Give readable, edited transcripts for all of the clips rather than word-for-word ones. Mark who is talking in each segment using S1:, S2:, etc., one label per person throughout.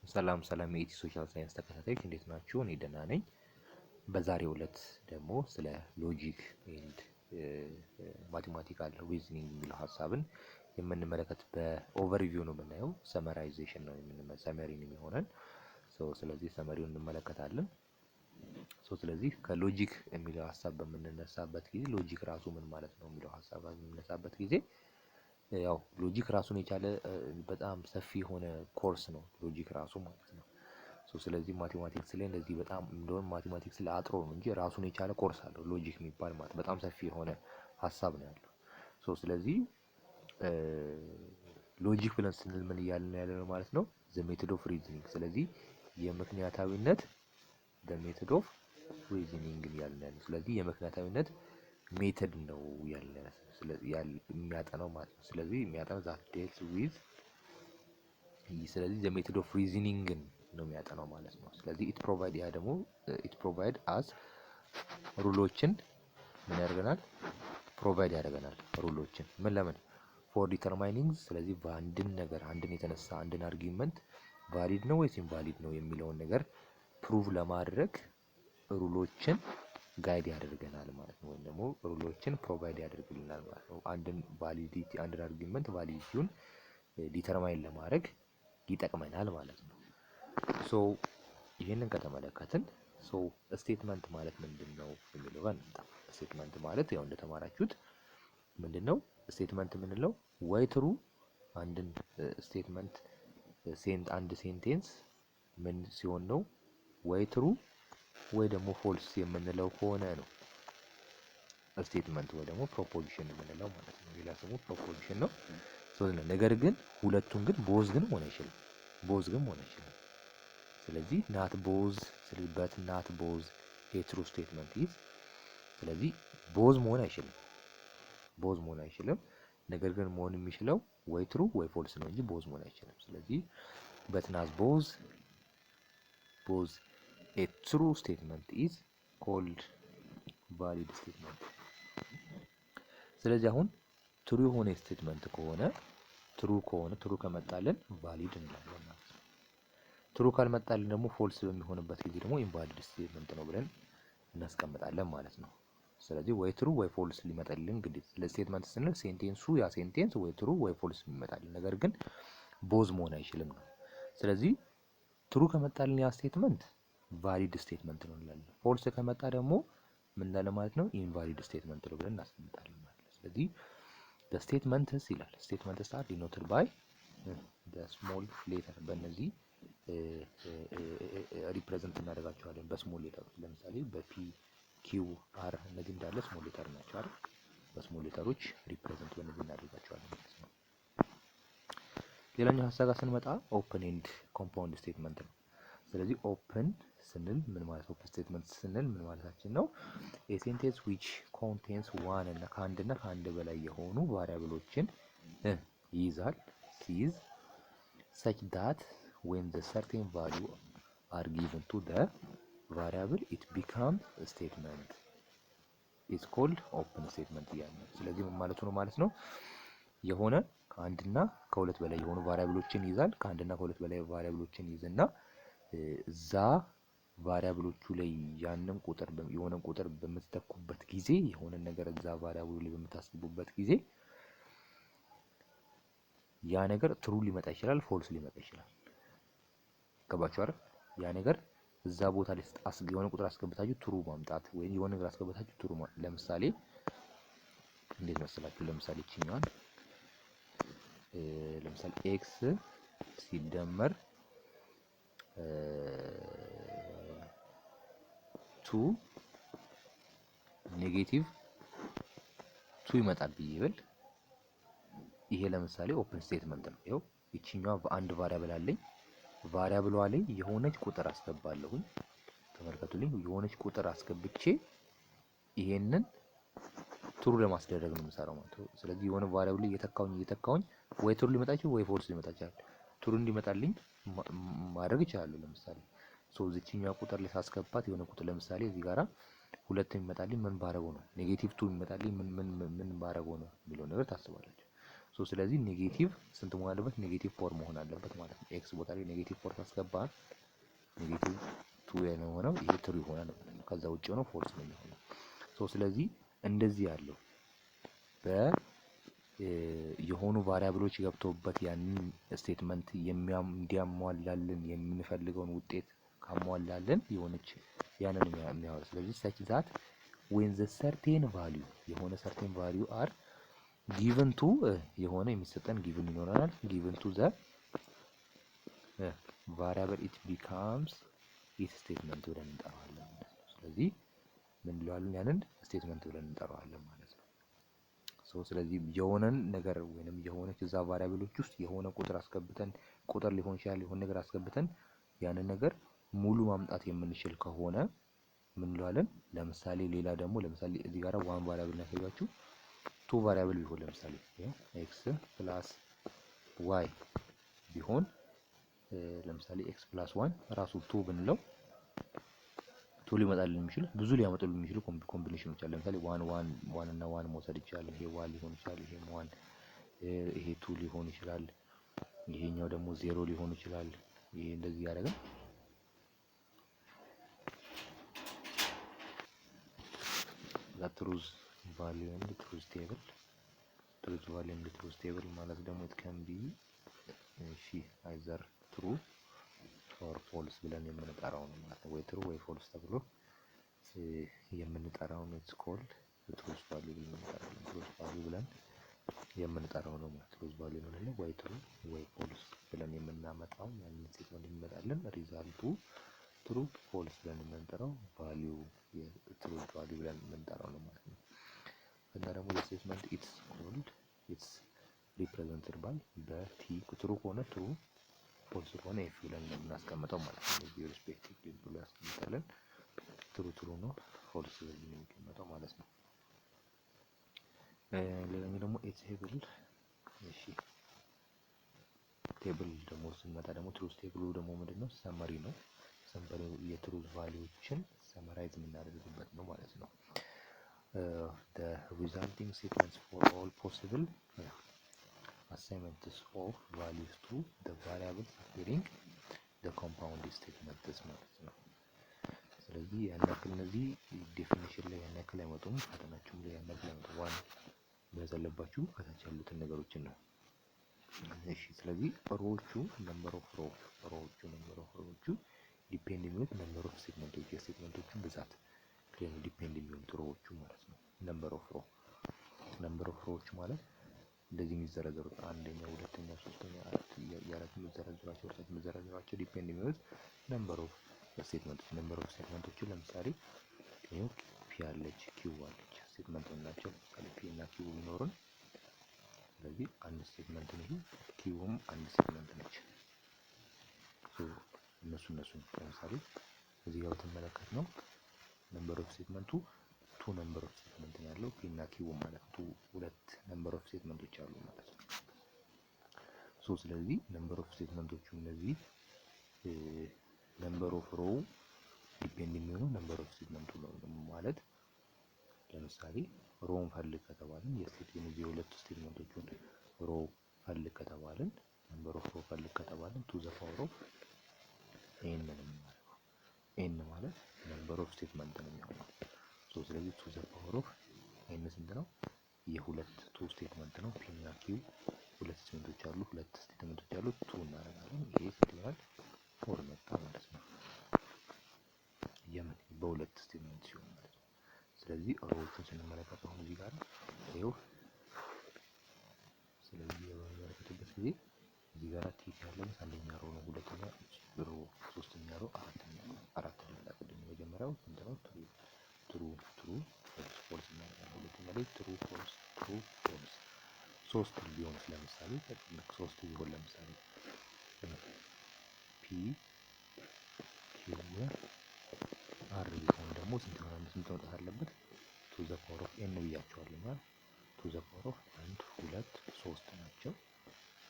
S1: ሰላም የኢቲ ሶሻል ሳይንስ ተከታታዮች እንዴት ናችሁ? እኔ ደህና ነኝ። በዛሬው ዕለት ደግሞ ስለ ሎጂክ ኤንድ ማቴማቲካል ሪዝኒንግ የሚለው ሀሳብን የምንመለከት በኦቨርቪው ነው የምናየው። ሰመራይዜሽን ነው ሰመሪ ነው የሚሆነን። ስለዚህ ሰመሪውን እንመለከታለን። ስለዚህ ከሎጂክ የሚለው ሀሳብ በምንነሳበት ጊዜ ሎጂክ ራሱ ምን ማለት ነው የሚለው ሀሳብ በምንነሳበት ጊዜ ያው ሎጂክ ራሱን የቻለ በጣም ሰፊ የሆነ ኮርስ ነው ሎጂክ ራሱ ማለት ነው። ስለዚህ ማቴማቲክስ ላይ እንደዚህ በጣም እንደውም ማቴማቲክስ ላይ አጥሮ ነው እንጂ ራሱን የቻለ ኮርስ አለው ሎጂክ የሚባል ማለት በጣም ሰፊ የሆነ ሀሳብ ነው ያለው። ስለዚህ ሎጂክ ብለን ስንል ምን እያልን ያለነው ማለት ነው? ዘ ሜቶድ ኦፍ ሪዝኒንግ። ስለዚህ የምክንያታዊነት ዘ ሜቶድ ኦፍ ሪዝኒንግ እያልን ያለነው። ስለዚህ የምክንያታዊነት ሜተድ ነው ያለን የሚያጠናው ማለት ነው። ስለዚህ የሚያጠናው ዛት ዴልስ ዊዝ ስለዚህ ዘ ሜቶድ ኦፍ ሪዝኒንግን ነው የሚያጠናው ማለት ነው። ስለዚህ ኢት ፕሮቫይድ አስ ሩሎችን ምን ያደርገናል? ፕሮቫይድ ያደርገናል ሩሎችን ምን ለምን ፎር ዲተርማይኒንግ። ስለዚህ በአንድን ነገር የተነሳ አንድን አርጊውመንት ቫሊድ ነው ወይስ ኢንቫሊድ ነው የሚለውን ነገር ፕሩቭ ለማድረግ ሩሎችን ጋይድ ያደርገናል ማለት ነው። ወይም ደግሞ ሩሎችን ፕሮቫይድ ያደርግልናል ማለት ነው። አንድን አርጊውመንት ቫሊዲቲውን ዲተርማይን ለማድረግ ይጠቅመናል ማለት ነው። ይህንን ከተመለከትን ስቴትመንት ማለት ምንድነው የሚለው ጋር እንምጣ። ስቴትመንት ማለት ያው እንደተማራችሁት ምንድነው ስቴትመንት የምንለው? ወይ ትሩ አንድን ስቴትመንት አንድ ሴንቴንስ ምን ሲሆን ነው ወይ ትሩ ወይ ደግሞ ፎልስ የምንለው ከሆነ ነው ስቴትመንት ወይ ደግሞ ፕሮፖዚሽን የምንለው ማለት ነው። ሌላ ስሙ ፕሮፖዚሽን ነው። ነገር ግን ሁለቱም ግን ቦዝ ግን መሆን አይችልም። ስለዚህ ናት ቦዝ በት ናት ቦዝ ኤ ትሩ ስቴትመንት ኢዝ። ስለዚህ ቦዝ መሆን አይችልም። ነገር ግን መሆን የሚችለው ወይ ትሩ ወይ ፎልስ ነው እንጂ ቦዝ መሆን አይችልም። ስለዚህ በት ናት ቦዝ ኤ ትሩ ስቴትመንት ኢዝ ኮልድ ቫሊድ ስቴትመንት። ስለዚህ አሁን ትሩ የሆነ ስቴትመንት ከሆነ ትሩ ከመጣልን ቫሊድ እንላለን ማለት ነው። ትሩ ካልመጣልን ደግሞ ፎልስ በሚሆንበት ጊዜ ደግሞ ኢንቫሊድ ስቴትመንት ነው ብለን እናስቀምጣለን ማለት ነው። ስለዚህ ወይ ትሩ ወይ ፎልስ ሊመጣልን እንግዲህ ለስቴትመንት ስንል ሴንቴንሱ ያ ሴንቴንስ ወይ ትሩ ወይ ፎልስ ይመጣልን፣ ነገር ግን ቦዝ መሆን አይችልም ነው። ስለዚህ ትሩ ከመጣልን ያ ስቴትመንት ቫሊድ ስቴትመንት ነው እንላለን። ፎልስ ከመጣ ደግሞ ምን እንላለን ማለት ነው? ኢንቫሊድ ስቴትመንት ነው ብለን እናስቀምጣለን ማለት ነው። ስለዚህ the statements ይላል statements are denoted by the small letter። በእነዚህ ሪፕሬዘንት እናደርጋቸዋለን በስሞል ሌተር። ለምሳሌ በፒ ኪው አር እነዚህ እንዳለ ስሞል ሌተር ናቸው አይደል? በስሞል ሌተሮች ሪፕሬዘንት በእነዚህ እናደርጋቸዋለን ማለት ነው። ሌላኛው ሀሳብ ጋር ስንመጣ ኦፕን ኤንድ ኮምፓውንድ ስቴትመንት ነው። ስለዚህ ኦፕን ስንል ምን ማለት ኦፕን ስቴትመንት ስንል ምን ማለታችን ነው? a sentence which contains one እና ከአንድ በላይ የሆኑ ቫሪያብሎችን ይይዛል ሲይዝ such that when the certain value are given to the variable it becomes a statement is called open statement እያለ። ስለዚህ ምን ማለቱ ነው ማለት ነው? የሆነ ከአንድና ከሁለት በላይ የሆኑ ቫሪያብሎችን ይይዛል። ከአንድና ከሁለት በላይ ቫሪያብሎችን ይይዝና እዛ ቫሪያብሎቹ ላይ ያንን ቁጥር የሆነ ቁጥር በምትተኩበት ጊዜ የሆነ ነገር እዛ ቫሪያብሉ ላይ በምታስገቡበት ጊዜ ያ ነገር ትሩ ሊመጣ ይችላል፣ ፎልስ ሊመጣ ይችላል። ገባችሁ አይደል? ያ ነገር እዛ ቦታ ላይ የሆነ ቁጥር አስገብታችሁ ትሩ ማምጣት ወይ የሆነ ነገር አስገብታችሁ ትሩ ለምሳሌ እንዴት መሰላችሁ? ለምሳሌ እቺኛዋን ለምሳሌ ኤክስ ሲደመር 2 ኔጌቲቭ 2 ይመጣል ብዬ ብል ይሄ ለምሳሌ ኦፕን ስቴትመንት ነው። ይኸው እቺኛዋ በአንድ ቫሪያብል አለኝ። ቫሪያብሏ ላይ የሆነች ቁጥር አስገባለሁኝ። ተመልከቱልኝ፣ የሆነች ቁጥር አስገብቼ ይሄንን ትሩ ለማስደረግ ነው የምሰራው ማለት ነው። ስለዚህ የሆነ ቫሪያብል ላይ እየተካውኝ ወይ ትሩ ሊመጣ ይችላል ወይ ፎልስ ሊመጣ ይችላል። ትሩ እንዲመጣልኝ ማድረግ ይችላል። ለምሳሌ እዚህኛዋ ቁጥር ላይ ሳስገባት የሆነ ቁጥር ለምሳሌ እዚህ ጋራ ሁለት የሚመጣልኝ ምን ባረገው ነው? ኔጌቲቭ 2 የሚመጣልኝ ምን ባረገው ነው የሚለው ነገር ታስባላችሁ። ስለዚህ ኔጌቲቭ ስንት መሆን አለበት? ኔጌቲቭ 4 መሆን አለበት ማለት ነው። ኤክስ ቦታ ላይ ኔጌቲቭ 4 ካስገባ ኔጌቲቭ 2 ነው የሆነው፣ ይሄ ትሩ ይሆናል ማለት ነው። ከዛ ውጭ ሆኖ ፎልስ ነው የሚሆነው። ስለዚህ እንደዚህ ያለው የሆኑ ቫሪያብሎች ገብተውበት ያንን ስቴትመንት እንዲያሟላልን የምንፈልገውን ውጤት ካሟላልን የሆነች ያንን የሚያወራ ስለዚህ ሰች ዛት when the certain value የሆነ certain value are given to የሆነ የሚሰጠን given ይኖረናል given to the variable it becomes its statement ብለን እንጠራዋለን ማለት ነው። ስለዚህ ምን እንለዋለን? ያንን ስቴትመንት ብለን እንጠራዋለን ማለት ነው። ስለዚህ የሆነን ነገር ወይንም የሆነች እዛ ቫሪያብሎች ውስጥ የሆነ ቁጥር አስገብተን ቁጥር ሊሆን ይችላል የሆነ ነገር አስገብተን ያንን ነገር ሙሉ ማምጣት የምንችል ከሆነ ምን እንለዋለን? ለምሳሌ ሌላ ደግሞ ለምሳሌ እዚህ ጋር ዋን ቫሪያብል እናሳያችሁ ቱ ቫሪያብል ቢሆን ለምሳሌ ኤክስ ፕላስ ዋይ ቢሆን ለምሳሌ ኤክስ ፕላስ ዋን ራሱ ቱ ብንለው ቱ ሊመጣልን የሚችል ብዙ ሊያመጡልን የሚችሉ ኮምቢኔሽኖች አሉ። ለምሳሌ ዋን እና ዋን መውሰድ ይችላል። ይሄ ዋን ሊሆን ይችላል። ይሄ ዋን ይሄ ቱ ሊሆን ይችላል። ይሄኛው ደግሞ ዜሮ ሊሆን ይችላል። ይሄ እንደዚህ ያደረገን ትሩዝ ቫልዩ ኤንድ ትሩዝ ቴብል ትሩዝ ቫልዩ ኤንድ ትሩዝ ቴብል ማለት ደግሞ it can be እሺ አይዘር ትሩ ኦር ፎልስ ብለን የምንጠራው ነው ማለት ነው። ወይ ትሩ ወይ ፎልስ ተብሎ የምንጠራው ነው ኢትስ ኮልድ ትሩዝ ቫልዩ ብለን እንጠራዋለን። ትሩዝ ቫልዩ ብለን የምንጠራው ነው ማለት ትሩዝ ቫልዩ ነው። ወይ ትሩ ወይ ፎልስ ብለን የምናመጣው ያንን ስቴትመንት የሚመጣልን ሪዛልቱ ትሩ ፎልስ ብለን የምንጠራው ቫልዩ የትሩዝ ቫልዩ ብለን የምንጠራው ነው ማለት ነው። እና ደግሞ የስቴትመንት ኢትስ ኮልድ ኢትስ ሪፕሬዘንትድ ባይ በቲ ትሩ ከሆነ ትሩ ፎልስ ከሆነ ኤፍ ብለን የምናስቀምጠው ማለት ነው። እዚህ ሪስፔክቲቭሊ ብሎ ያስቀምጣለን። ትሩ ትሩ ነው ፎልስ ብለን የሚቀመጠው ማለት ነው። ሌላኛው ደግሞ ቴብል እሺ ቴብል ደግሞ ስንመጣ ደግሞ ትሩዝ ቴብሉ ደግሞ ምንድነው? ሰመሪ ነው። ሰመሪ የትሩዝ ቫልዩዎችን ሰመራይዝ የምናደርግበት ነው ማለት ነው። the resulting sequence for all possible assignments of values to the variables appearing the compound statements ማለት ነው። ስለዚህ ያን ያክል እነዚህ ዴፊኒሽን ላይ ያን ያክል አይመጡም። ፈተናችሁም ላይ ያን ያክል አይመጡም። ዋን ያዘለባችሁ ከታች ያሉትን ነገሮችን ነው። እሺ ስለዚህ ሮዎቹ ነምበር ኦፍ ሮዎቹ ነምበር ኦፍ ሮዎቹ ዲፔንድ የሚሆኑት ነምበር ኦፍ ሴግመንቶች የሴግመንቶቹን ብዛት ክሊን ዲፔንድ የሚሆኑት ሮዎቹ ማለት ነው። ነምበር ኦፍ ሮዎች ማለት እንደዚህ የሚዘረዘሩት አንደኛ፣ ሁለተኛ፣ ሶስተኛ፣ አራት እያላችሁ የምትዘረዝሯቸው ወርሳችሁ የምትዘረዝሯቸው ዲፔንድ የሚሆኑት ነምበር ኦፍ ስቴትመንቶች ነምበር ኦፍ ስቴትመንቶችን ለምሳሌ ይሄው ፒ አለች ኪው አለች ስቴትመንት ናቸው። ፒ እና ኪው ቢኖሩን ስለዚህ አንድ ስቴትመንት ነው። ኪውም አንድ ስቴትመንት ነች። እነሱ ለምሳሌ እዚህ ጋር ብትመለከት ነው ነምበር ኦፍ ስቴትመንቱ ቱ ነምበር ኦፍ ስቴትመንት ነው ያለው ፒ እና ኪው ማለት ሁለት ነምበር ኦፍ ስቴትመንቶች አሉ ማለት ነው። ስለዚህ ነምበር ኦፍ ስቴትመንቶቹ እነዚህ ነምበር ኦፍ ሮው ዲፔንድ የሚሆነው ነምበር ኦፍ ስቴትመንቱ ነው ማለት ለምሳሌ ሮውን ፈልግ ከተባልን የዚህ ሁለት ስቴትመንቶቹን ሮ ፈልግ ከተባልን ነምበር ኦፍ ሮ ፈልግ ከተባልን ቱ ዘ ፓወር ኦፍ ኤን ነው ማለት ነው። ኤን ማለት ነምበር ኦፍ ስቴትመንት ነው የሚሆነው። ስለዚህ ቱ ዘ ፓወር ኦፍ ኤን ስንት ነው? የሁለት ቱ ስቴትመንት ነው። ፒ እና ኪው ሁለት ስቴትመንቶች አሉ። ሁለት ስቴትመንቶች አሉ። ቱ እናደርጋለን። ይሄ ይላል ፎር መጣ ማለት ነው። የምን በሁለት ስቴትመንት ሲሆን ማለት ነው። ስለዚህ ሮዎቹን ስንመለከት አሁን እዚህ ጋር ይሄው ስለዚህ በምንመለከትበት ጊዜ እዚህ ጋር ቲክ ያለው አንደኛ ሮ ነው፣ ሁለተኛ ሮ፣ ሶስተኛ ሮ፣ አራት ነው። መጀመሪያው ስንት ነው? ትሩ ፎልስ እናደርጋለን። ሁለተኛ ላይ ትሩ ፎልስ ሶስት ቢሆን ለምሳሌ ሶስት ቢሆን ለምሳሌ ፒ ኪው አር ቢሆን ደግሞ ስንት መውጣት አለበት? ቱ ዘ ፓወር ኦፍ ኤን ብያቸዋለሁ ማለት ቱ ዘ ፓወር ኦፍ 1 2 3 ናቸው።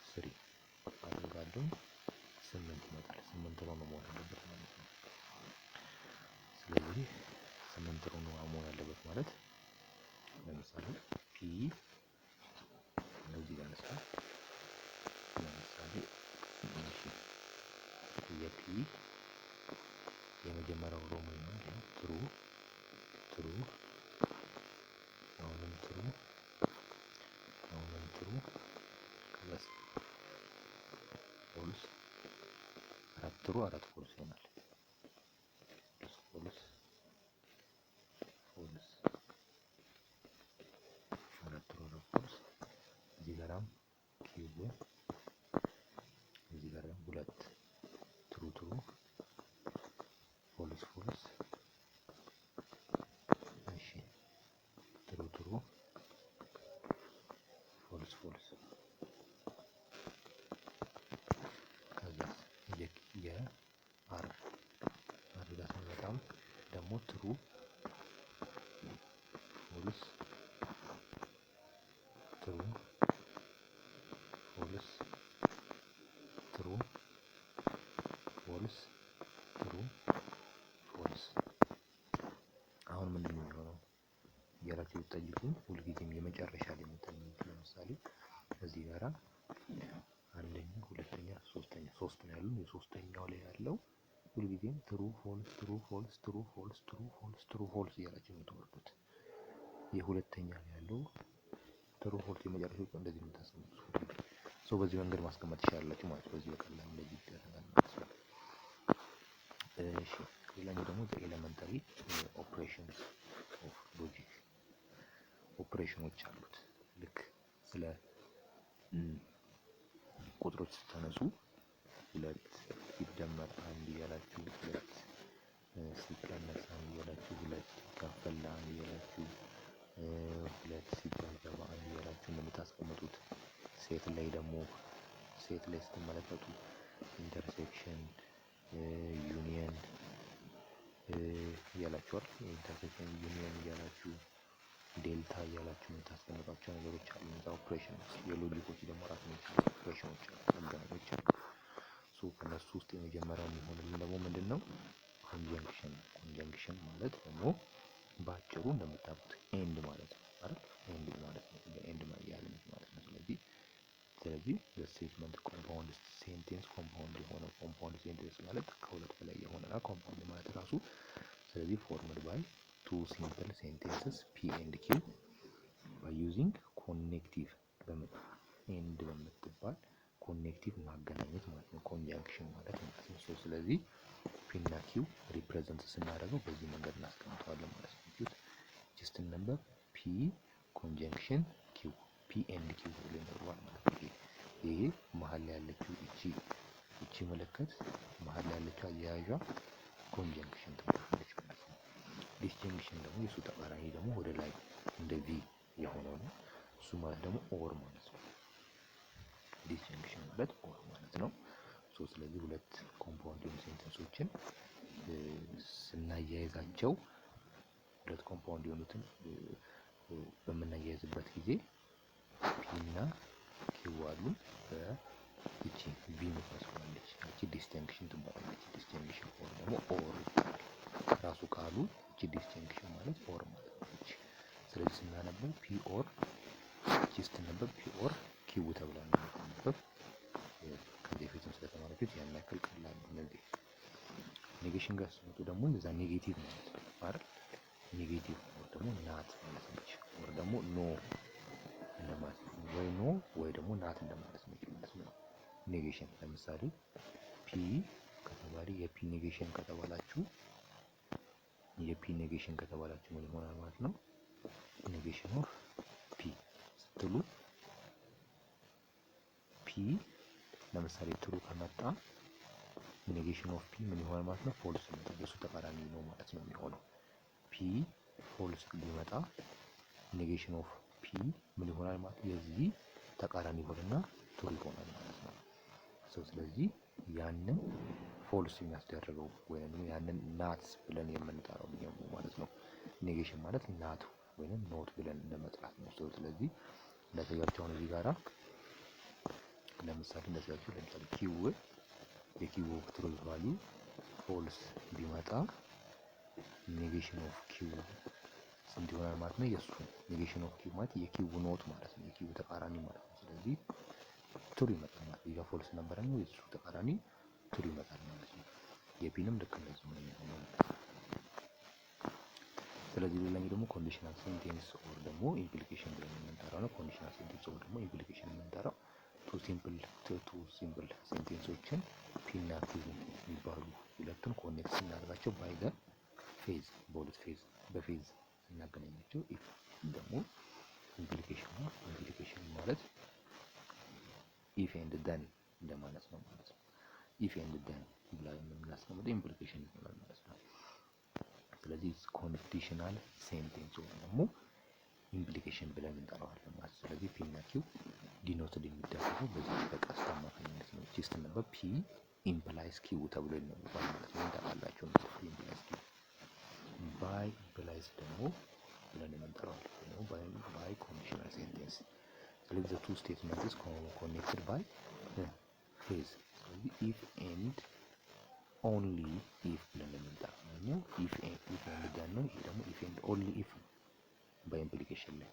S1: ስሪ አድርጋለሁ 8 ይመጣል። 8 ነው መሆን አለበት ማለት ነው። ስለዚህ 8 ነው መሆን አለበት ማለት ለምሳሌ ፒ እነዚህ እዚህ ጋር ለምሳሌ የፒ የመጀመሪያው ሮ ምን ነው? ትሩ ትሩ አሁንም ትሩ ከዛስ ፎልስ አራት ትሩ አራት ፎልስ ይሆናል። ፎልስ አራት ትሩ አራት ፎልስ። እዚህ ጋራም ኪዩብ እዚህ ጋራም ሁለት ትሩ ፎልስ እሺ ትሩ ፎልስ ከዛ የአር ጋር ስንመጣም ደግሞ ትሩ ፎልስ ፎልስ አሁን ምንድን ነው የሚሆነው እያላችሁ ብትጠይቁኝ ሁልጊዜም የመጨረሻ ላይ የምትጠይቁት ለምሳሌ እዚህ ጋራ አንደኛ ሁለተኛ ሶስት ነው ያሉን። የሶስተኛው ላይ ያለው ሁልጊዜም ትሩ ፎልስ እያላችሁ የምትወርዱት። የሁለተኛ ላይ ያለው ትሩ ፎልስ የመጨረሻው እንደዚህ ነው የምታስቀምጡት። በዚህ መንገድ ማስቀመጥ ትችላላችሁ ማለት ነው። በዚህ በቀላሉ እንደዚህ ይደረጋል ማለት ነው። እሺ ሌላኛው ደግሞ ኤሌመንታሪ ኦፕሬሽንስ ኦፍ ሎጂክ ኦፕሬሽኖች አሉት። ልክ ስለ ቁጥሮች ስታነሱ ሁለት ሲደመር አንድ እያላችሁ ሁለት ሲቀነስ አንድ እያላችሁ ሁለት ሲካፈል አንድ እያላችሁ ሁለት ሲባዛ በአንድ እያላችሁ እንደምታስቀምጡት ሴት ላይ ስትመለከቱ ኢንተርሴክሽን ዩኒየን እያላችሁ አይደል? ኢንተርሴክሽን ዩኒየን እያላችሁ ዴልታ እያላችሁ የምታስቀምጧቸው ነገሮች አሉ። እነዛ ኦፕሬሽን የሎጂኮች ደግሞ ራሱን የቻሉ ኦፕሬሽኖች አሉ፣ አገናኞች አሉ። ከነሱ ውስጥ የመጀመሪያው የሚሆንልን ደግሞ ምንድን ነው? ኮንጀንክሽን ማለት ደግሞ በአጭሩ እንደምታውቁት ኤንድ ማለት ነው አይደል? ኤንድ ማለት ነው፣ ኤንድ ማያያዝ ማለት ነው። ስለዚህ በስቴትመንት ኮምፓውንድ ሴንቴንስ ኮምፓውንድ የሆነ ኮምፓውንድ ሴንቴንስ ማለት ከሁለት በላይ የሆነና ኮምፓውንድ ማለት ራሱ ስለዚህ ፎርምድ ባይ ቱ ሲምፕል ሴንቴንስስ ፒ ኤንድ ኪው ባይ ዩዚንግ ኮኔክቲቭ ኤንድ በምትባል ኮኔክቲቭ ማገናኘት ማለት ነው። ኮንጃንክሽን ማለት ነው። ስለዚህ ፒ እና ኪው ሪፕሬዘንት ስናደርገው በዚህ መንገድ እናስቀምጠዋለን ማለት ነው። ጀስት ነምበር ፒ ኮንጃንክሽን ኪው ፒ ኤንድ ኪው ብሎ ይኖረዋል ማለት ነው። ይሄ መሀል ላይ ያለችው እቺ ምልክት መሀል ላይ ያለችው አያያዣ ኮንጃንክሽን ትባላለች ማለት ነው። ዲስጀንክሽን ደግሞ የሱ ተቃራኒ ደግሞ ወደ ላይ እንደ ቪ የሆነው ነው። እሱ ማለት ደግሞ ኦር ማለት ነው። ዲስጀንክሽን ማለት ኦር ማለት ነው። ስለዚህ ሁለት ኮምፓውንድ የሆኑ ሴንተንሶችን ስናያይዛቸው ሁለት ኮምፓውንድ የሆኑትን በምናያይዝበት ጊዜ ፒ እና ኪው አሉ። በእቺ ቪ ምትመስላለች እቺ ዲስቲንክሽን ትባላለች። ዲስቲንክሽን ኦር ደግሞ ኦር ራሱ ቃሉ እቺ ዲስቲንክሽን ማለት ኦር ማለት ነው። ስለዚህ ስናነበው ፒ ኦር እቺ ስትነበብ ፒ ኦር ኪው ተብላ ነው የምትነበብ። ከዚህ በፊትም ስለተማራችሁት ያን ያክል ቀላል ነው። እነዚህ ኔጌሽን ጋር ስትመጡ ደግሞ እዛ ኔጌቲቭ ማለት ነው አይደል? ኔጌቲቭ ኦር ደግሞ ናት ማለት ነች። ኦር ደግሞ ኖ እንደማለት ነው። ወይ ኖ ወይ ደግሞ ናት እንደማለት ነው ማለት ነው። ኔጌሽን ለምሳሌ ፒ ከተባለ የፒ ኔጌሽን ከተባላችሁ ምን ይሆናል ማለት ነው? ኔጌሽን ኦፍ ፒ ስትሉ ፒ ለምሳሌ ትሩ ከመጣ ኔጌሽን ኦፍ ፒ ምን ይሆናል ማለት ነው? ፎልስ ነው። የሱ ተቃራኒ ነው ማለት ነው የሚሆነው። ፒ ፎልስ ቢመጣ ኔጌሽን ኦፍ ፒ ምን ይሆናል ማለት የዚህ ተቃራኒ ይሆንና ትሩ ይሆናል ማለት ነው። ስለዚህ ያንን ፎልስ የሚያስደርገው ወይም ያንን ናት ብለን የምንጠራው ነው ማለት ነው። ኔጌሽን ማለት ናት ወይም ኖት ብለን እንደመጥራት ነው። ስለዚህ እንደተያችሁ አሁን እዚህ ጋራ ለምሳሌ ኪው የኪው ትሩ ቫልዩ ፎልስ ቢመጣ ኔጌሽን ኦፍ ኪው ስንት ይሆናል ማለት ነው? የሱ ኔጌሽን ኦፍ ኪው ማለት የኪው ኖት ማለት ነው። የኪው ተቃራኒ ማለት ነው። ስለዚህ ትሩ ይመጣል ማለት ነው። ፎልስ ነበር ነው የሱ ተቃራኒ ትሩ ይመጣል ማለት ነው። የፒንም ልክ እንደዚህ ነው የሚሆነው። ስለዚህ ሌላኛው ደግሞ ኮንዲሽናል ሴንቴንስ ኦር ደግሞ ኢምፕሊኬሽን ብለን የምንጠራው ነው። ኮንዲሽናል ሴንቴንስ ኦር ደግሞ ኢምፕሊኬሽን የምንጠራው ቱ ሲምፕል ሴንቴንሶችን ፒ እና ኪው የሚባሉ ሁለቱን ኮኔክት ስናደርጋቸው ባይ ዘ ፌዝ በሁለት ፌዝ በፌዝ ስናገናኛቸው ኢፍ ደግሞ ኢምፕሊኬሽን ነው። ኢምፕሊኬሽን ማለት ኢፍ ኤንድ ደን እንደማለት ነው ማለት ነው። ኢፍ ኤንድ ደን ብለን የምናስቀምጠው ኢምፕሊኬሽን ይሆናል ማለት ነው። ስለዚህ ኮንዲሽናል ሴንቴንስ ወይም ደግሞ ኢምፕሊኬሽን ብለን እንጠራዋለን ማለት ነው። ስለዚህ ፒ እና ኪው ዲኖትድ የሚደረገው በዚህ በቀስት አማካኝነት ነው። እቺ ስትነበብ ፒ ኢምፕላይስ ኪው ተብሎ ይነበባል ማለት ነው። ታውቃላችሁ ነው። ፒ ኢምፕላይስ ኪው ባይ ኢምፕላይስ ደግሞ ብለን እንጠራዋለን ነው። ባይ ኮንዲሽናል ሴንቴንስ ስለዚህ the two statements is connected by phrase ስለዚህ if and only if ብለን እንጠራው ነው። if and then ነው። ይሄ ደግሞ if and only if በኢምፕሊኬሽን ላይ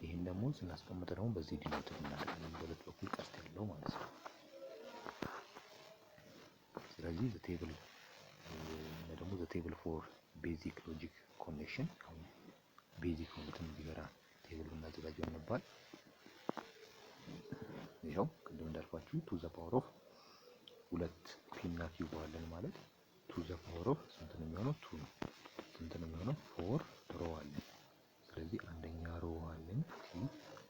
S1: ይሄን ደግሞ ስናስቀምጥ ደግሞ በዚህ ዲኖት እናደርጋለን በሁለት በኩል ቀስት ያለው ማለት ነው። ስለዚህ the table for basic logic connection ቤዚክ ሆኑትን ቢገራ ቴብል እናዘጋጀው ነበር። ይሄው ቅድም እንዳልኳችሁ ቱ ዘ ፓወር ኦፍ ሁለት ፒ እና ኪው አለን ማለት ቱ ዘ ፓወር ኦፍ ስንት ነው የሚሆነው? ቱ ነው። ስንት ነው የሚሆነው? ፎር ሮ አለን። ስለዚህ አንደኛ ሮ አለን ፒ፣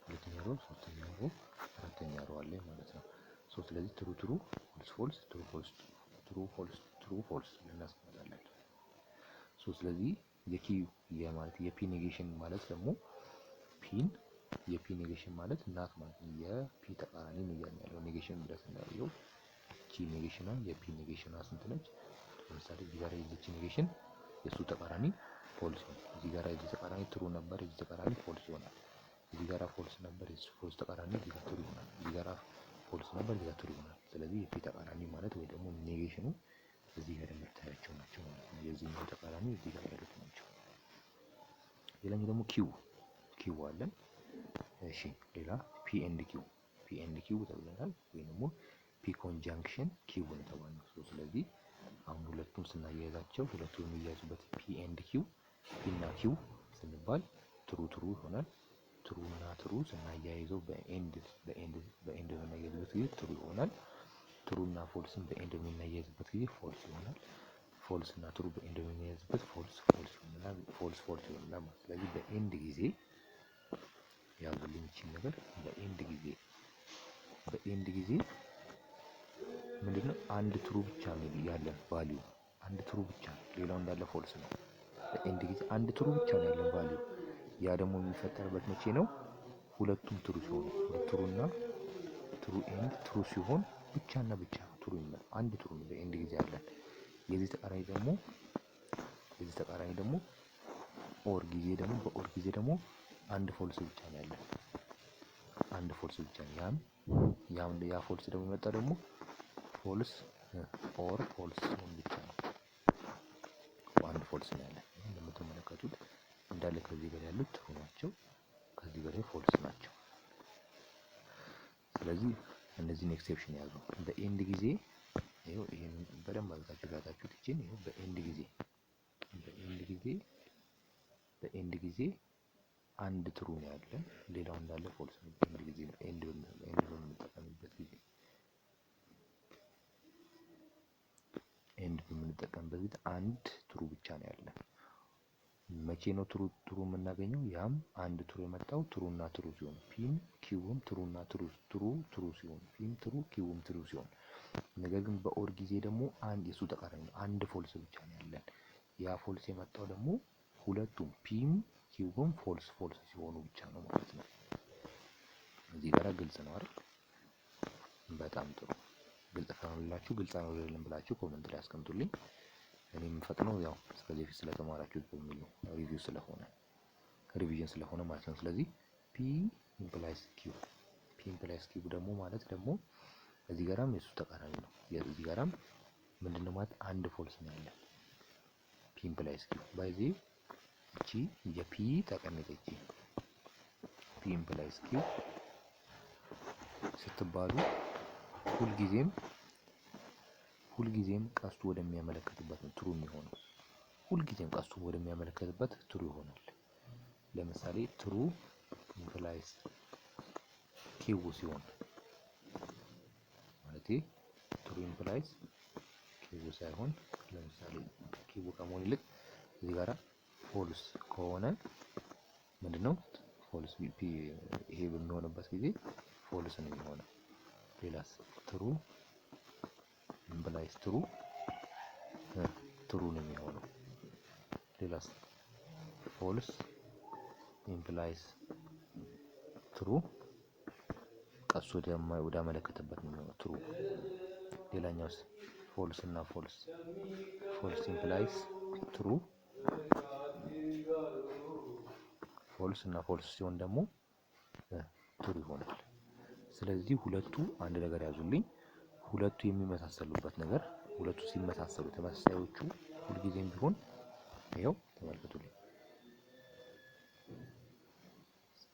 S1: ሁለተኛ ሮ፣ ሶስተኛ ሮ፣ አራተኛ ሮ አለን ማለት ነው። ስለዚህ ትሩ ፎልስ ፎልስ ትሩ ፎልስ ትሩ ፎልስ ትሩ ፎልስ እናስቀምጣለን። ስለዚህ የኪው የማለት የፒ ኔጌሽን ማለት ደግሞ ፒን የፒ ኔጌሽን ማለት እናት ማለት ነው። የፒ ተቃራኒ ነው ያለው ኔጌሽን ብለስ ነው። ቺ ኔጌሽኗ የፒ ኔጌሽኗ ስንት ነች? ለምሳሌ እዚህ ጋር የዚች ኔጌሽን የሱ ተቃራኒ ፎልስ ነው። እዚህ ጋር የዚህ ተቃራኒ ትሩ ነበር፣ የዚህ ተቃራኒ ፎልስ ይሆናል። እዚህ ጋር ፎልስ ነበር፣ የዚህ ፎልስ ተቃራኒ እዚህ ጋር ትሩ ይሆናል። እዚህ ጋር ፎልስ ነበር፣ እዚህ ጋር ትሩ ይሆናል። ስለዚህ የፒ ተቃራኒ ማለት ወይ ደግሞ ኔጌሽኑ እዚህ ጋር የምታያቸው ናቸው ማለት ነው። የዚህኛው ተቃራኒ እዚህ ጋር ያሉት ናቸው። ሌላኛው ደግሞ ኪው አለን። እሺ ሌላ ፒ ኤንድ ኪው ተብለናል። ወይ ደግሞ ፒ ኮንጃንክሽን ኪው ተባልነው። ስለዚህ አሁን ሁለቱም ስናያይዛቸው ሁለቱም የሚያያዙበት ፒ ኤንድ ኪው ፒ እና ኪው ስንባል ትሩ ይሆናል። ትሩ እና ትሩ ስናያይዘው በኤንድ በምናያይዝበት ጊዜ ትሩ ይሆናል። ትሩ እና ፎልስን በኤንድ በምናያይዝበት ጊዜ ፎልስ ይሆናል። ፎልስ እና ትሩ በኤንድ በምናያይዝበት ፎልስ ይሆናል። ፎልስ ይሆናል። ስለዚህ በኤንድ ጊዜ ያዙልኝ ይችላል ነገር በኤንድ ጊዜ ምንድነው አንድ ትሩ ብቻ ነው ያለን ቫልዩ፣ አንድ ትሩ ብቻ ነው፣ ሌላው እንዳለ ፎልስ ነው። በኤንድ ጊዜ አንድ ትሩ ብቻ ነው ያለን ቫልዩ። ያ ደግሞ የሚፈጠርበት መቼ ነው? ሁለቱም ትሩ ሲሆኑ፣ ትሩና ትሩ ኤንድ ትሩ ሲሆን ብቻና ብቻ ትሩ ይመጣ አንድ ትሩ ነው በኤንድ ጊዜ ያለን። የዚህ ተቃራኒ ደግሞ ኦር ጊዜ ደግሞ በኦር ጊዜ ደግሞ አንድ ፎልስ ብቻ ነው ያለን። አንድ ፎልስ ብቻ ነው። ያ ፎልስ ደግሞ የመጣ ደግሞ ፎልስ ኦር ፎልስ ሲሆን ብቻ ነው። አንድ ፎልስ ነው ያለን። እንደምትመለከቱት እንዳለ ከዚህ በላይ ያሉት ትሩ ናቸው፣ ከዚህ በላይ ፎልስ ናቸው። ስለዚህ እነዚህን ኤክሴፕሽን ያዙ። በኤንድ ጊዜ ይሄው ይሄን በደንብ አድርጋችሁ ጋታችሁ ትችን ይሄው በኤንድ ጊዜ አንድ ትሩ ነው ያለን፣ ሌላው እንዳለ ፎልስ ነው። በኤንድ ጊዜ ኤንድ በምንጠቀምበት ጊዜ አንድ ትሩ ብቻ ነው ያለን። መቼ ነው ትሩ የምናገኘው? ያም አንድ ትሩ የመጣው ትሩና ትሩ ሲሆን፣ ፒም ኪውም ትሩና ትሩ ሲሆን፣ ፒም ትሩ ኪውም ትሩ ሲሆን፣ ነገር ግን በኦር ጊዜ ደግሞ አንድ የሱ ተቃራኒ ነው፣ አንድ ፎልስ ብቻ ነው ያለን። ያ ፎልስ የመጣው ደግሞ ሁለቱም ፒም ኪውም ፎልስ ሲሆኑ ብቻ ነው ማለት ነው። እዚህ ጋር ግልጽ ነው አይደል? በጣም ጥሩ። ግልጽ ካልሆነላችሁ ግልጽ ነው አይደለም ብላችሁ ኮሜንት ላይ አስቀምጡልኝ። እኔ የምፈጥነው ያው እስከዚህ በፊት ስለተማራችሁት በሚል ነው፣ ሪቪዥን ስለሆነ ማለት ነው። ስለዚህ ፒ ኢምፕላይስ ኪው ደግሞ ማለት ደግሞ እዚህ ጋራም የሱ ተቃራኒ ነው። እዚህ ጋራም ምንድነው ማለት አንድ ፎልስ ነው ያለን። ፒ ኢምፕላይስ ኪው ባይዚ እቺ የፒ ተቀመጠች። ፒ ኢምፕላይስ ኪው ስትባሉ ሁልጊዜም ቀስቱ ወደሚያመለክትበት ነው ትሩ የሚሆነው። ሁልጊዜም ቀስቱ ወደሚያመለክትበት ትሩ ይሆናል። ለምሳሌ ትሩ ኢምፕላይስ ኪው ሲሆን ማለት ትሩ ኢምፕላይስ ኪው ሳይሆን ለምሳሌ ኪው ከመሆን ይልቅ እዚህ ጋራ ፎልስ ከሆነ ምንድነው ፎልስ ይሄ በሚሆንበት ጊዜ ፎልስ ነው የሚሆነው። ሌላስ ትሩ ኢምፕላይስ ትሩ ነው የሚሆነው። ሌላስ ፎልስ ኢምፕላይስ ትሩ ቀሱ ወደ አመለከተበት ነው የሚሆነው ትሩ። ሌላኛውስ ፎልስ እና ፎልስ ኢምፕላይስ ትሩ ፎልስ እና ፎልስ ሲሆን ደግሞ ትሩ ይሆናል። ስለዚህ ሁለቱ አንድ ነገር ያዙልኝ። ሁለቱ የሚመሳሰሉበት ነገር ሁለቱ ሲመሳሰሉ ተመሳሳዮቹ ሁልጊዜም ቢሆን ይኸው ተመልከቱልኝ።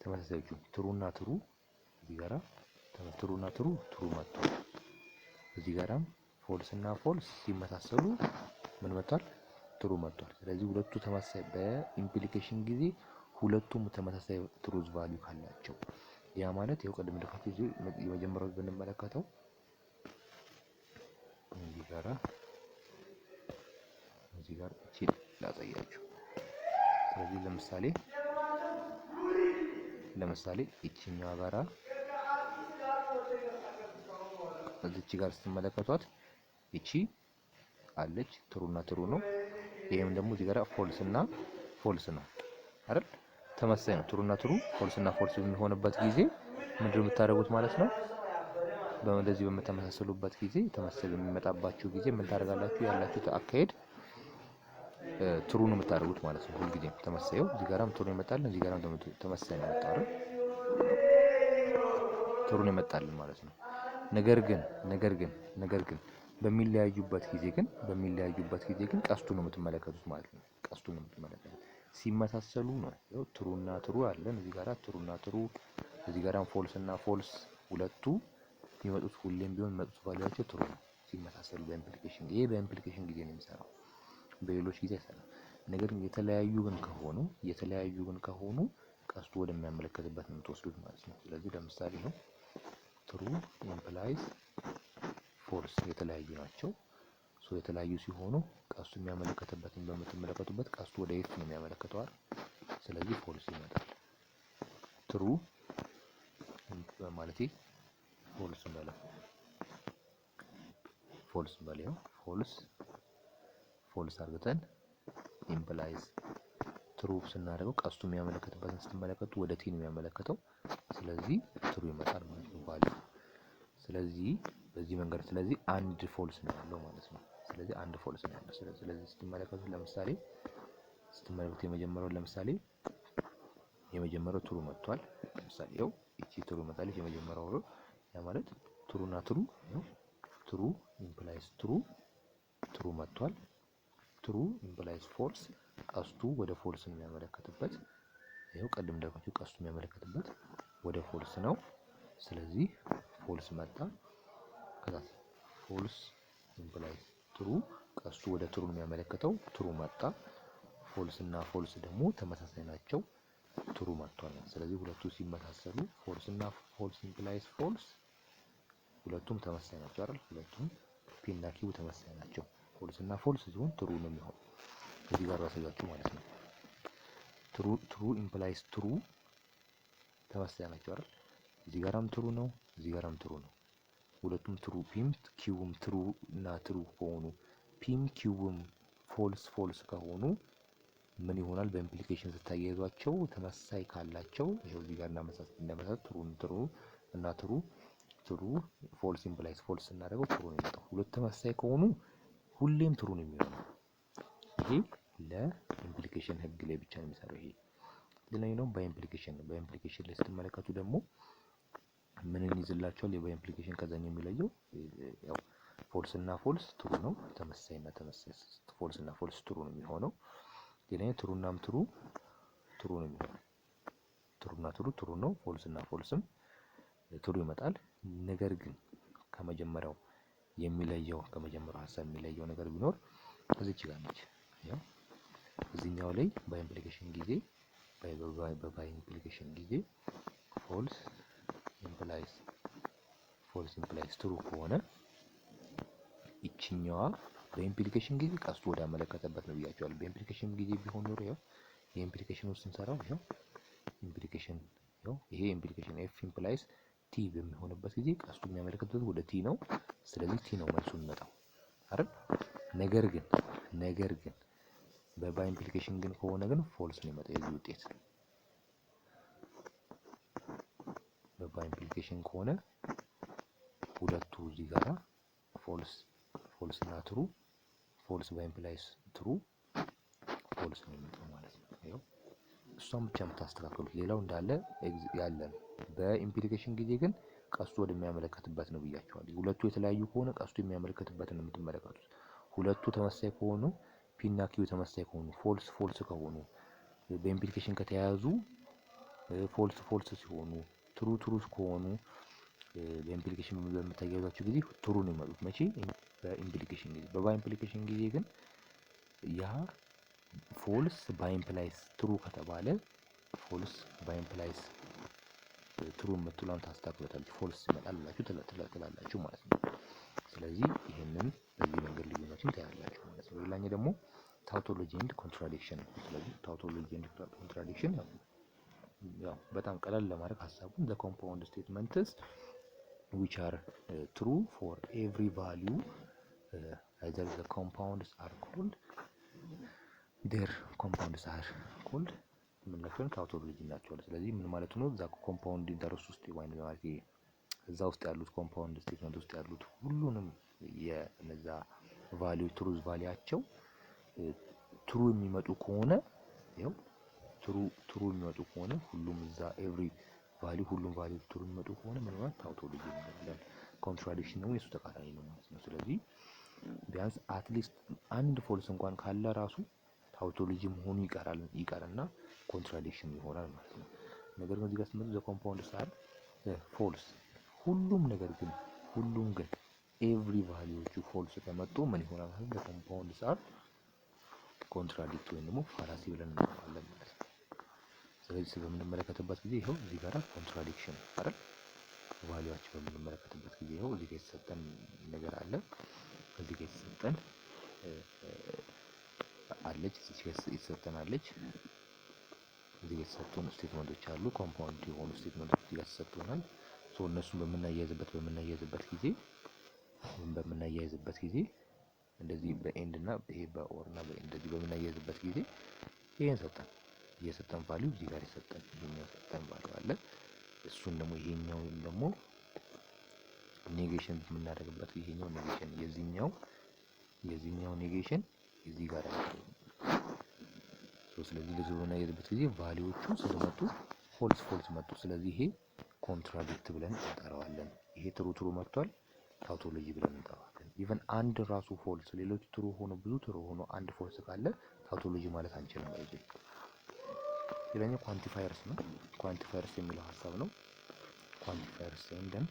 S1: ተመሳሳዮቹ ትሩና ትሩ እዚህ ጋራ ትሩና ትሩ መጥቷል። እዚህ ጋራም ፎልስ እና ፎልስ ሲመሳሰሉ ምን መጥቷል? ትሩ መጥቷል። ስለዚህ ሁለቱ ተመሳሳይ በኢምፕሊኬሽን ጊዜ ሁለቱም ተመሳሳይ ትሩዝ ቫልዩ ካላቸው ያ ማለት ይኸው ቅድም እንደካችሁ የመጀመሪያው ብንመለከተው እዚህ ጋር እቺ ላሳያችሁ። ስለዚህ ለምሳሌ እቺኛዋ ጋራ እዚች ጋር ስትመለከቷት እቺ አለች ትሩና ትሩ ነው። ይሄም ደግሞ እዚህ ጋር ፎልስ እና ፎልስ ነው አይደል? ተመሳሳይ ነው። ትሩና ትሩ ፎልስ እና ፎልስ በሚሆንበት ጊዜ ምንድነው የምታደርጉት ማለት ነው? በእንደዚህ በመተመሳሰሉበት ጊዜ ተመሳሳይ በሚመጣባችሁ ጊዜ ምን ታደርጋላችሁ? ያላችሁት አካሄድ ትሩ ነው የምታደርጉት ማለት ነው። ሁልጊዜም ተመሳሳዩ እዚህ ጋራም ትሩ ይመጣል፣ እዚህ ጋራም ተመሳሳይ ነው የመጣው ትሩ ነው ይመጣልን ማለት ነው። ነገር ግን በሚለያዩበት ጊዜ ግን ቀስቱ ነው የምትመለከቱት ማለት ነው። ቀስቱ ነው የምትመለከቱት። ሲመሳሰሉ ነው ያው ትሩና ትሩ አለን እዚህ ጋራ ትሩና ትሩ፣ እዚህ ጋራም ፎልስ እና ፎልስ ሁለቱ የሚመጡት ሁሌም ቢሆን የሚመጡት ቫልዩአቸው ትሩ ነው ሲመሳሰሉ በኢምፕሊኬሽን። ይሄ በኢምፕሊኬሽን ጊዜ ነው የሚሰራው፣ በሌሎች ጊዜ አይሰራም። ነገር ግን የተለያዩ ግን ከሆኑ ቀስቱ ወደሚያመለክትበት ነው የምትወስዱት ማለት ነው። ስለዚህ ለምሳሌ ነው ትሩ ኢምፕላይስ ፎልስ የተለያዩ ናቸው። የተለያዩ ሲሆኑ ቀስቱ የሚያመለክትበትን በምትመለከቱበት ቀስቱ ወደ የት ነው የሚያመለክተው አይደል? ስለዚህ ፎልስ ይመጣል። ትሩ ማለት ፎልስ ማለት ነው። ፎልስ አድርገን ኢምፕላይስ ትሩ ስናደርገው ቀስቱ የሚያመለክትበትን ስትመለከቱ ወደ ቲ ነው የሚያመለክተው። ስለዚህ ትሩ ይመጣል ማለት ነው ቫልዩ። ስለዚህ በዚህ መንገድ አንድ ፎልስ ነው ያለው ማለት ነው። ስለዚህ አንድ ፎልስ ነው ያለው። ስለዚህ ስትመለከቱ የመጀመሪያው ትሩ መጥቷል። ለምሳሌ ይኸው እቺ ትሩ መጣለች የመጀመሪያው ነው። ያ ማለት ትሩና ትሩ ነው። ትሩ ኢምፕላይስ ትሩ መጥቷል። ትሩ ኢምፕላይስ ፎልስ ቀስቱ ወደ ፎልስ ነው የሚያመለክትበት። ይኸው ቀድም እንዳልኳችሁ ቀስቱ የሚያመለክትበት ወደ ፎልስ ነው። ስለዚህ ፎልስ መጣ። ከዛ ፎልስ ኢምፕላይስ ትሩ ቀስቱ ወደ ትሩ ነው የሚያመለክተው። ትሩ መጣ። ፎልስ እና ፎልስ ደግሞ ተመሳሳይ ናቸው። ትሩ መጥቷል። ስለዚህ ሁለቱ ሲመሳሰሉ ፎልስ እና ፎልስ ኢምፕላይስ ፎልስ ሁለቱም ተመሳሳይ ናቸው አይደል? ሁለቱም ፒ እና ኪው ተመሳሳይ ናቸው። ፎልስ እና ፎልስ ሲሆን ትሩ ነው የሚሆነው። እዚህ ጋር ያሳያችሁ ማለት ነው። ትሩ ኢምፕላይስ ትሩ ተመሳሳይ ናቸው አይደል? እዚህ ጋራም ትሩ ነው፣ እዚህ ጋራም ትሩ ነው። ሁለቱም ትሩ ፒም ኪውም ትሩ እና ትሩ ከሆኑ ፒም ኪውም ፎልስ ከሆኑ ምን ይሆናል? በኢምፕሊኬሽን ስታያይዟቸው ተመሳሳይ ካላቸው ይሄው እዚህ ጋር እንደመሰረት ትሩ እና ትሩ ፎልስ ኢምፕላይስ ፎልስ እናደርገው ትሩ ነው የሚመጣው። ሁለት ተመሳሳይ ከሆኑ ሁሌም ትሩ ነው የሚሆነው። ይሄ ለኢምፕሊኬሽን ህግ ላይ ብቻ ነው የሚሰራው። ይሄ ሌላኛው ነው በኢምፕሊኬሽን ላይ ስትመለከቱ ደግሞ ምንን ይዝላቸዋል? በኢምፕሊኬሽን ከዛኛው የሚለየው ያው ፎልስ እና ፎልስ ትሩ ነው። ተመሳሳይ ፎልስ እና ፎልስ ትሩ ነው የሚሆነው። ሌላኛው ትሩና ትሩ ነው የሚሆነው። ትሩና ትሩ ነው። ፎልስ እና ፎልስም ትሩ ይመጣል። ነገር ግን ከመጀመሪያው ሀሳብ የሚለየው ነገር ቢኖር እዚች ጋር ነች። ያው እዚህኛው ላይ በኢምፕሊኬሽን ጊዜ ፎልስ ኢምፕላይስ ትሩ ከሆነ ይችኛዋ በኢምፕሊኬሽን ጊዜ ቀስቱ ወደ አመለከተበት ነው ብያቸዋለሁ። በኢምፕሊኬሽን ጊዜ ቢሆን ኖሮ ያው የኢምፕሊኬሽን ውስጥ ስንሰራው ያው ይሄ ኢምፕሊኬሽን ኤፍ ኢምፕላይስ ቲ በሚሆንበት ጊዜ ቀስቱ የሚያመለክተው ወደ ቲ ነው። ስለዚህ ቲ ነው መልሱ የሚመጣው አይደል? ነገር ግን በባይ ኢምፕሊኬሽን ግን ከሆነ ግን ፎልስ ነው የሚመጣው የዚህ ውጤት። በባይ ኢምፕሊኬሽን ከሆነ ሁለቱ እዚህ ጋራ ፎልስ እና ትሩ፣ ፎልስ ባይ ኢምፕላይስ ትሩ፣ ፎልስ ነው የሚመጣው ማለት ነው። ይኸው እሷን ብቻ የምታስተካክሉት ሌላው እንዳለ ያለ ነው። በኢምፕሊኬሽን ጊዜ ግን ቀስቱ ወደሚያመለክትበት ነው ብያቸዋለሁ። ሁለቱ የተለያዩ ከሆነ ቀስቱ የሚያመለክትበትን ነው የምትመለከቱት። ሁለቱ ተመሳሳይ ከሆኑ ፒ እና ኪው ተመሳሳይ ከሆኑ ፎልስ ከሆኑ በኢምፕሊኬሽን ከተያያዙ ፎልስ ሲሆኑ ትሩ ከሆኑ በኢምፕሊኬሽን በምታያይዟቸው ጊዜ ትሩ ነው የሚመጡት። መቼ? በኢምፕሊኬሽን ጊዜ። በባይ ኢምፕሊኬሽን ጊዜ ግን ያ ፎልስ ባይ ኢምፕላይስ ትሩ ከተባለ ፎልስ ባይ ኢምፕላይስ ትሩ የምትሏን ታስተካክሉታላችሁ። ፎልስ ይመጣል ብላችሁ ትላላችሁ ማለት ነው። ስለዚህ ይሄንን በዚህ መንገድ ልዩነቱን ታያላችሁ ማለት ነው። ሌላኛው ደግሞ ታውቶሎጂ ኤንድ ኮንትራዲክሽን። ስለዚህ ታውቶሎጂ ኤንድ ኮንትራዲክሽን ያው በጣም ቀለል ለማድረግ ሀሳቡን the compound statements which are true for every value either the compounds are called their compounds are called ምንላቸው ታውቶሎጂ ናቸው። ስለዚህ ምን ማለት ነው? እዛ ኮምፓውንድ ኢንተርስ ውስጥ ወይም ማለት እዛ ውስጥ ያሉት ኮምፓውንድ ስቴትመንት ውስጥ ያሉት ሁሉንም የነዛ ቫልዩ ትሩዝ ቫልያቸው ትሩ የሚመጡ ከሆነ ያው ትሩ የሚመጡ ከሆነ ሁሉም እዛ ኤቭሪ ቫልዩ ሁሉም ቫልዩ ትሩ የሚመጡ ከሆነ ምን ማለት ታውቶሎጂ ነው። ኮንትራዲክሽን ደግሞ የሱ ተቃራኒ ነው ማለት ነው። ስለዚህ ቢያንስ አትሊስት አንድ ፎልስ እንኳን ካለ ራሱ ታውቶሎጂ መሆኑ ይቀርና ኮንትራዲክሽን ይሆናል ማለት ነው። ነገር ግን እዚህ ጋር ስንመጣ ዘ ኮምፓውንድ ሳር ፎልስ ሁሉም ግን ኤቭሪ ቫልዩዎቹ ፎልስ ከመጡ ምን ይሆናል ማለት ነው? ዘ ኮምፓውንድ ሳር ኮንትራዲክት ወይም ደግሞ ፋላሲ ብለን እንጠራዋለን ማለት ነው። ስለዚህ በምንመለከትበት ጊዜ ይኸው እዚህ ጋር ኮንትራዲክሽን አይደል? ቫልዩዋችን በምንመለከትበት ጊዜ ይኸው እዚህ ጋር የተሰጠን ነገር አለ። እዚህ ጋር የተሰጠን አለች እዚህ ጋር የተሰጠናለች። እዚህ ጋር የተሰጡን ስቴትመንቶች አሉ። ኮምፓውንድ የሆኑ ስቴትመንቶች እዚህ ጋር ተሰጥቶናል። ሶ እነሱን በምናያይዝበት ጊዜ እንደዚህ በኤንድ እና ይሄ በኦር እና እንደዚህ በምናያይዝበት ጊዜ ይሄን የሰጠን ቫልዩ እዚህ ጋር የሰጠን ቫልዩ አለ። እሱን ደግሞ ይሄኛውን ደግሞ ኔጌሽን የምናደርግበት ይሄኛው ኔጌሽን የዚህኛው ኔጌሽን እዚህ ጋር አለ። ስለዚህ ለዚህ በምናያይዝበት ጊዜ ቫልዩዎቹ ስለመጡ ፎልስ መጡ። ስለዚህ ይሄ ኮንትራዲክት ብለን እንጠራዋለን። ይሄ ትሩ መጥቷል፣ ታውቶሎጂ ብለን እንጠራዋለን። ኢቨን አንድ ራሱ ፎልስ ሌሎች ትሩ ሆኖ ብዙ ትሩ ሆኖ አንድ ፎልስ ካለ ታውቶሎጂ ማለት አንችልም። ሌላኛው ኳንቲፋየርስ ነው። ኳንቲፋየርስ የሚለው ሀሳብ ነው። ኳንቲፋየርስ እንደም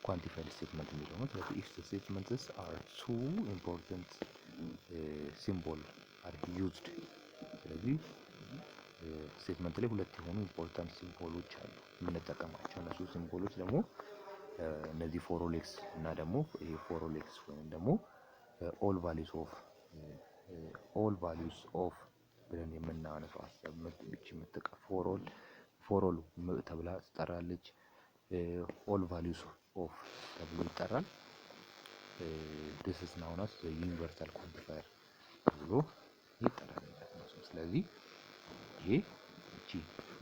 S1: ኳንቲፋይድ ስቴትመንት የሚለው ነው። ስለዚህ if the statements are two important symbol are used ስለዚህ ስቴትመንት ላይ ሁለት የሆኑ ኢምፖርታንት ሲምቦሎች አሉ የምንጠቀማቸው። እነሱ ሲምቦሎች ደግሞ እነዚህ ፎሮሌክስ እና ደግሞ ይሄ ፎሮሌክስ ወይም ደግሞ ኦል ቫልዩስ ኦፍ ብለን የምናነሳው ሀሳብ ብቻ የምትጠቃ ፎሮል ተብላ ትጠራለች። ኦል ቫልዩስ ኦፍ ተብሎ ይጠራል። this is known as the universal quantifier ብሎ ይጠራል ማለት ነው። ስለዚህ ይሄ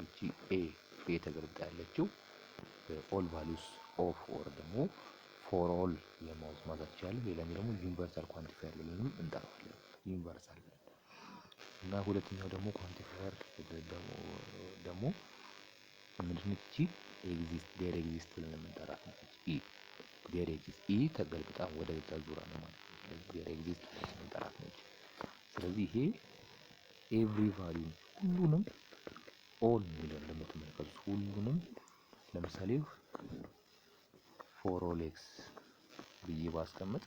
S1: እቺ ኤ ተገልብጣ ያለችው ኦል ቫልዩስ ኦፍ ኦር ደግሞ ፎር ኦል ለማለት ይችላል። ሌላኛው ደግሞ ዩኒቨርሳል ኳንቲፋየር ብለንም እንጠራዋለን። ዩኒቨርሳል እና ሁለተኛው ደግሞ ኳንቲፋየር ደግሞ ምንድነው? እቺ ዴር ኤግዚስት ብለን የምንጠራት ነች። ዴር ኤግዚስት ተገልብጣ ወደ ዙራ ነው ማለት ነው። ስለዚህ ዴር ኤግዚስት ብለን የምንጠራት ነች። ስለዚህ ይሄ ኤቭሪ ቫልዩ ሁሉንም ኦል የሚለውን ለምትመለከቱት ሁሉንም ለምሳሌ ፎር ኦል ኤክስ ብዬ ባስቀምጥ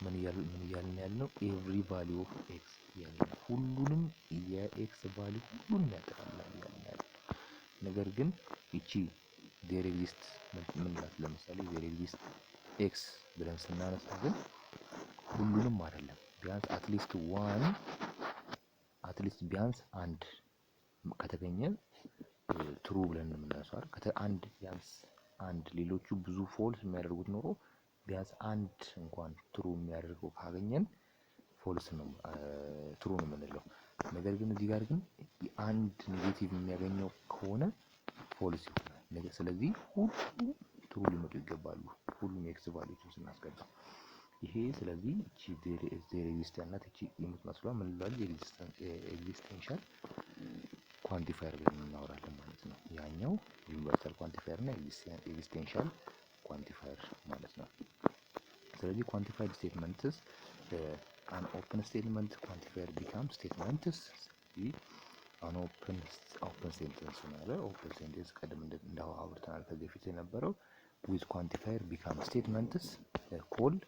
S1: ምን እያልን ያልነው ኤቭሪ ቫልዩ ኦፍ ኤክስ ያለው ሁሉንም የኤክስ ቫልዩ ሁሉንም ያጠቃልላል እያልን ያለው። ነገር ግን እቺ ዜር ኤግዚስት ምንላት ለምሳሌ ዜር ኤግዚስት ኤክስ ብለን ስናነሳ ግን ሁሉንም አይደለም፣ ቢያንስ አትሊስት ቢያንስ አንድ ከተገኘ ትሩ ብለን የምናነሳው አይደል? አንድ ቢያንስ አንድ ሌሎቹ ብዙ ፎልስ የሚያደርጉት ኖሮ ቢያንስ አንድ እንኳን ትሩ የሚያደርገው ካገኘን ፎልስ ነው ትሩ ነው የምንለው። ነገር ግን እዚህ ጋር ግን አንድ ኔጌቲቭ የሚያገኘው ከሆነ ፎልስ ይሆናል። ስለዚህ ሁሉም ትሩ ሊመጡ ይገባሉ ሁሉም ኤክስ ቫልዩዎችን ስናስገባ ይሄ። ስለዚህ እቺ ዜር ኤግዚስት ያልናት እቺ የምትመስሏ ምን እንላለን? ኤግዚስቴንሻል ኳንቲፋየር ብለን እናወራለን ማለት ነው። ያኛው ዩኒቨርሳል ኳንቲፋየር እና ኤግዚስቴንሻል ኳንቲፋየር ማለት ነው። ስለዚህ ኳንቲፋይድ ስቴትመንትስ አን ኦፕን ስቴትመንት ኳንቲፋየር ቢካም ስቴትመንትስ። ስለዚህ አን ኦፕን ሴንተንስ ነው። ኦፕን ሴንተንስ ቀደም እንዳው አውርተናል ከዚህ በፊት የነበረው ዊዝ ኳንቲፋየር ቢካም ስቴትመንትስ ኮልድ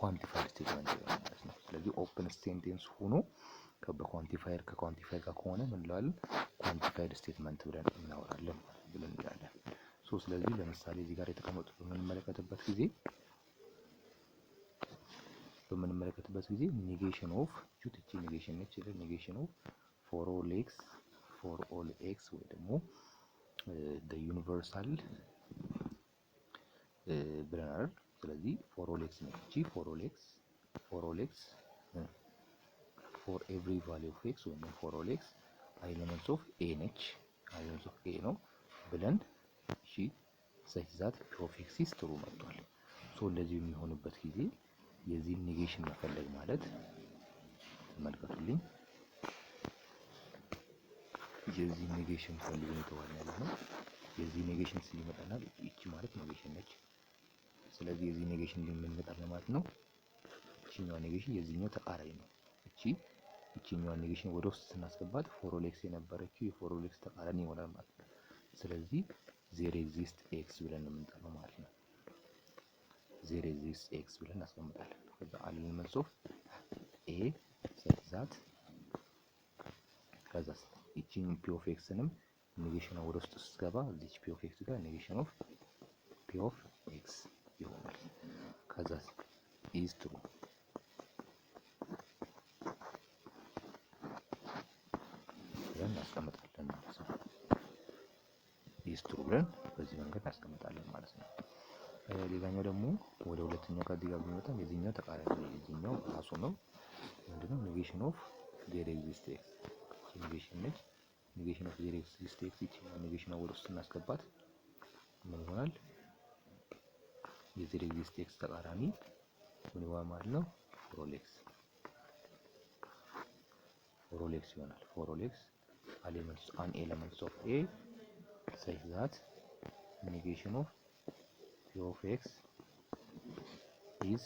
S1: ኳንቲፋይድ ስቴትመንት ማለት ነው። ስለዚህ ኦፕን ሴንተንስ ሆኖ ከኳንቲፋየር ጋር ከሆነ ምን እንላለን? ኳንቲፋይድ ስቴትመንት ብለን እናወራለን ብለን እንላለን። ስለዚህ ለምሳሌ እዚህ ጋር የተቀመጡት በምንመለከትበት ጊዜ ኔጌሽን ኦፍ ቹቲቺ ኔጌሽን ነች። ኔጌሽን ኦፍ ፎር ኦል ኤክስ ወይ ደግሞ ዩኒቨርሳል ብለናል። ስለዚህ ፎር ኦል ኤክስ ነች። ፎር ኦል ኤክስ ፎር ኤቭሪ ቫልዩ ኦፍ ኤክስ ወይ ፎር ኦል ኤክስ ኤሊመንትስ ኦፍ ኤ ነች። ኤሊመንትስ ኦፍ ኤ ነው ብለን እሺ ሰች ዛት ፒ ኦፍ ኤክስ ኢዝ ትሩ መጥቷል። እንደዚህ የሚሆንበት ጊዜ የዚህን ኔጌሽን መፈለግ ማለት ተመልከቱልኝ፣ የዚህ ኔጌሽን ፈልጉ የተባለ ነው። የዚህ ኔጌሽን ሲመጣና እቺ ማለት ኔጌሽን ነች። ስለዚህ የዚህ ኔጌሽን ምን ይመጣል ማለት ነው? እቺኛው ኔጌሽን የዚህኛው ተቃራኒ ነው። እቺኛው ኔጌሽን ወደ ውስጥ ስናስገባት ፎር ኦል ኤክስ የነበረችው የፎር ኦል ኤክስ ተቃራኒ ይሆናል ማለት ነው። ስለዚህ ዜር ኤግዚስት ኤክስ ብለን ነው የምንጠራው ማለት ነው። ዜር ኤግዚስት ኤክስ ብለን እናስቀምጣለን። ከዛ ኤሊመንትስ ኦፍ ኤ ሰች ዛት ከዛ እቺን ፒ ኦፍ ኤክስንም ኔጌሽን ወደ ውስጥ ስትገባ እዚች ፒ ኦፍ ኤክስ ጋር ኔጌሽን ኦፍ ፒ ኦፍ ኤክስ ይሆናል። ከዛ ኢዝ ትሩ ብለን እናስቀምጣለን ማለት ነው። ኢዝ ትሩ ብለን በዚህ መንገድ እናስቀምጣለን ማለት ነው። ሌላኛው ደግሞ ወደ ሁለተኛው ከዚህ ጋር ቢመጣ የዚህኛው ተቃራኒ ነው። የዚህኛው ራሱ ነው ምንድነው? ኔጌሽን ኦፍ ዜር ኤግዚስት ኤክስ ኔጌሽን ነች። ኔጌሽን ኦፍ ዜር ኤግዚስት ኤክስ እቺ ኔጌሽን ወደ ውስጥ እናስገባት ምን ይሆናል? የዜር ኤግዚስት ኤክስ ተቃራኒ ምን ይሆናል ማለት ነው? ፎር ኦል ኤክስ ይሆናል። ፎር ኦል ኤክስ ኤሊመንትስ ኦፍ ኤ ሰች ዛት ኔጌሽን ኦፍ ፒ ኦፍ ኤክስ ኢዝ